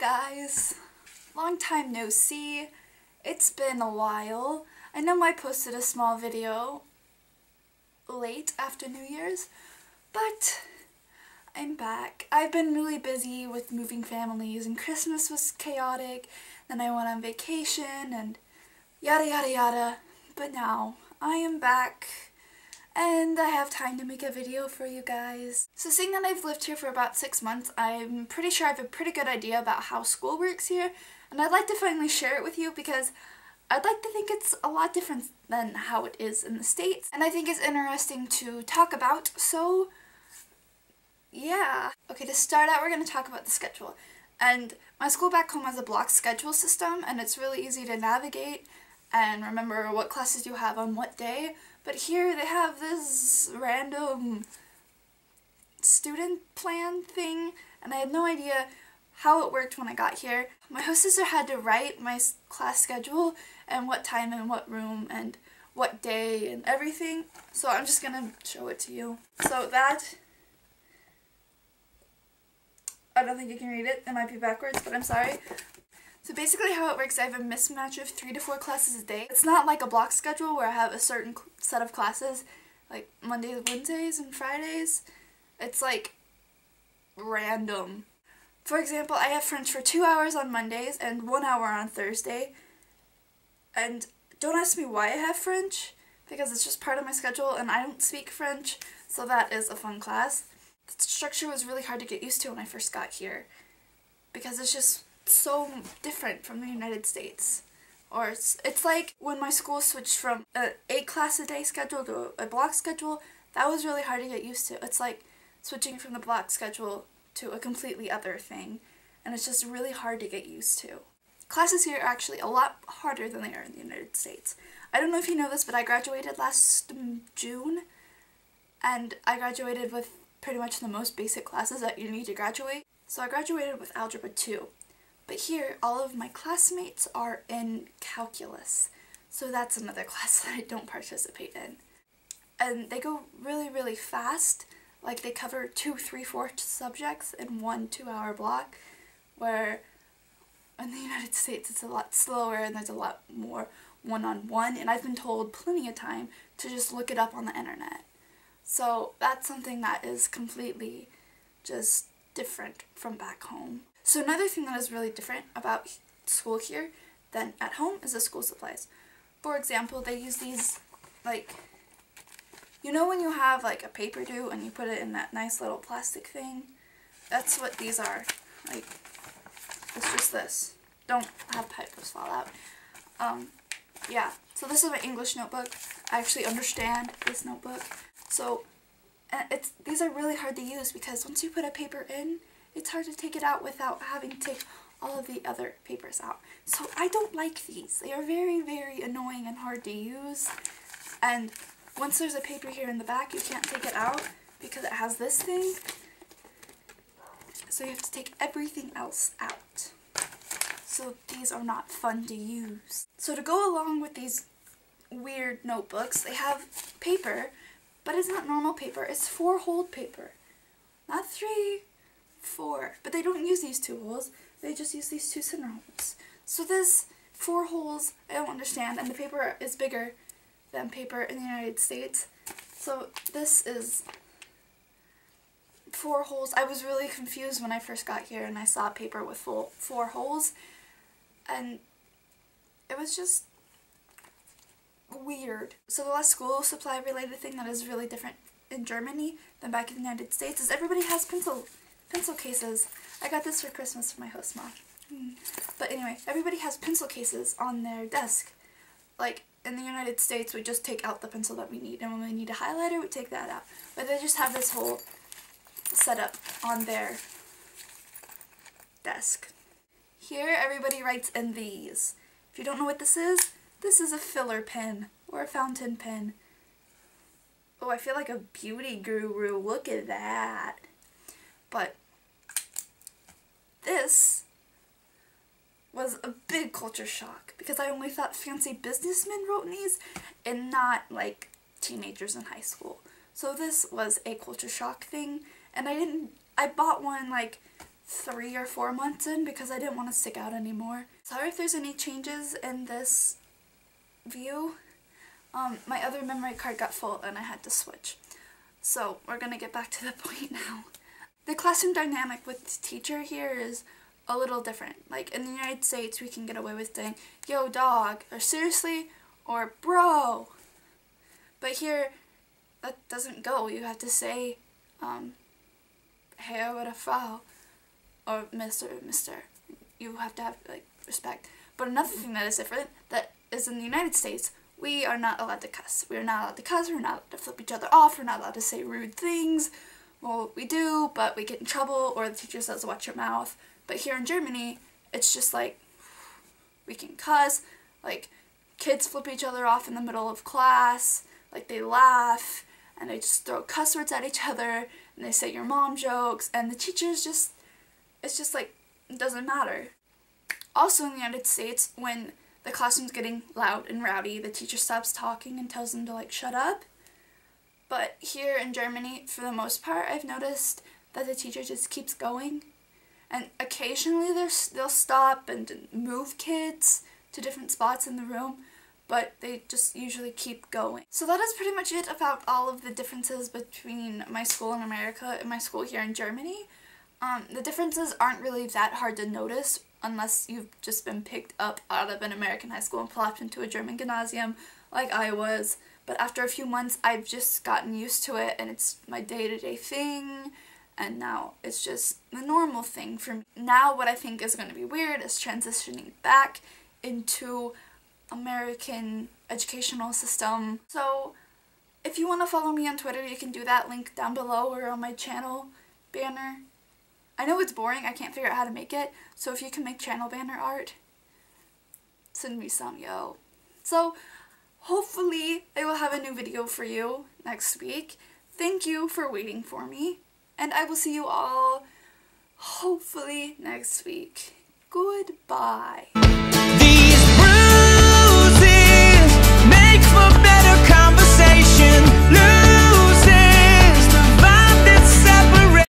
guys! Long time no see. It's been a while. I know I posted a small video late after New Year's, but I'm back. I've been really busy with moving families and Christmas was chaotic, then I went on vacation and yada yada yada, but now I am back and I have time to make a video for you guys. So seeing that I've lived here for about 6 months, I'm pretty sure I have a pretty good idea about how school works here, and I'd like to finally share it with you because I'd like to think it's a lot different than how it is in the States, and I think it's interesting to talk about, so yeah. Okay, to start out we're going to talk about the schedule. And my school back home has a block schedule system, and it's really easy to navigate and remember what classes you have on what day. But here they have this random student plan thing, and I had no idea how it worked when I got here. My hostesser had to write my class schedule and what time and what room and what day and everything, so I'm just gonna show it to you. So that, I don't think you can read it, it might be backwards, but I'm sorry. So basically how it works, I have a mismatch of 3 to 4 classes a day. It's not like a block schedule where I have a certain set of classes, like Mondays, Wednesdays, and Fridays. It's like random. For example, I have French for 2 hours on Mondays and 1 hour on Thursday. And don't ask me why I have French, because it's just part of my schedule and I don't speak French, so that is a fun class. The structure was really hard to get used to when I first got here, because it's just so different from the United States. Or it's like when my school switched from a 8 class a day schedule to a block schedule. That was really hard to get used to. It's like switching from the block schedule to a completely other thing, and it's just really hard to get used to. Classes here are actually a lot harder than they are in the United States. I don't know if you know this, but I graduated last June, and I graduated with pretty much the most basic classes that you need to graduate. So I graduated with Algebra 2. But here, all of my classmates are in calculus, so that's another class that I don't participate in. And they go really, really fast, like they cover 2, 3, 4 subjects in 1 2-hour block, where in the United States it's a lot slower and there's a lot more one-on-one, and I've been told plenty of time to just look it up on the internet. So that's something that is completely just different from back home. So another thing that is really different about school here than at home is the school supplies. For example, they use these, like, you know when you have like a paper due and you put it in that nice little plastic thing? That's what these are. Like, it's just this. Don't have papers fall out. Yeah, so this is my English notebook. I actually understand this notebook. So, these are really hard to use because once you put a paper in, it's hard to take it out without having to take all of the other papers out. So I don't like these. They are very, very annoying and hard to use. And once there's a paper here in the back, you can't take it out because it has this thing. So you have to take everything else out. So these are not fun to use. So to go along with these weird notebooks, they have paper, but it's not normal paper. It's 4-holed paper. Not 3, 4. But they don't use these 2 holes. They just use these 2 center holes. So this 4 holes, I don't understand, and the paper is bigger than paper in the United States. So this is 4 holes. I was really confused when I first got here and I saw paper with 4 holes, and it was just weird. So the last school supply related thing that is really different in Germany than back in the United States is everybody has pencil cases. I got this for Christmas from my host mom. But anyway, everybody has pencil cases on their desk. Like, in the United States, we just take out the pencil that we need, and when we need a highlighter, we take that out. But they just have this whole setup on their desk. Here, everybody writes in these. If you don't know what this is a filler pen, or a fountain pen. Oh, I feel like a beauty guru, look at that. But this was a big culture shock because I only thought fancy businessmen wrote in these and not like teenagers in high school. So this was a culture shock thing, and I bought one like 3 or 4 months in because I didn't want to stick out anymore. Sorry if there's any changes in this view. My other memory card got full and I had to switch. So we're gonna get back to the point now. The classroom dynamic with the teacher here is a little different. Like in the United States, we can get away with saying, yo dog, or seriously, or bro. But here, that doesn't go. You have to say, Herr oder Frau, or Mr. or Mr. You have to have, like, respect. But another thing that is different, that is in the United States, we are not allowed to cuss. We are not allowed to cuss, we're not allowed to flip each other off, we're not allowed to say rude things. Well, we do, but we get in trouble, or the teacher says, watch your mouth. But here in Germany, it's just like, we can cuss, like, kids flip each other off in the middle of class, like, they laugh, and they just throw cuss words at each other, and they say your mom jokes, and the teachers just, it's just like, it doesn't matter. Also in the United States, when the classroom's getting loud and rowdy, the teacher stops talking and tells them to, like, shut up. But here in Germany, for the most part, I've noticed that the teacher just keeps going. And occasionally they'll stop and move kids to different spots in the room, but they just usually keep going. So that is pretty much it about all of the differences between my school in America and my school here in Germany. The differences aren't really that hard to notice unless you've just been picked up out of an American high school and plopped into a German gymnasium like I was. But after a few months, I've just gotten used to it, and it's my day-to-day thing, and now it's just the normal thing for me. Now what I think is going to be weird is transitioning back into American educational system. So if you want to follow me on Twitter, you can do that, link down below or on my channel banner. I know it's boring, I can't figure out how to make it, so if you can make channel banner art, send me some, yo. So hopefully I will have a new video for you next week. Thank you for waiting for me, and I will see you all hopefully next week. Goodbye.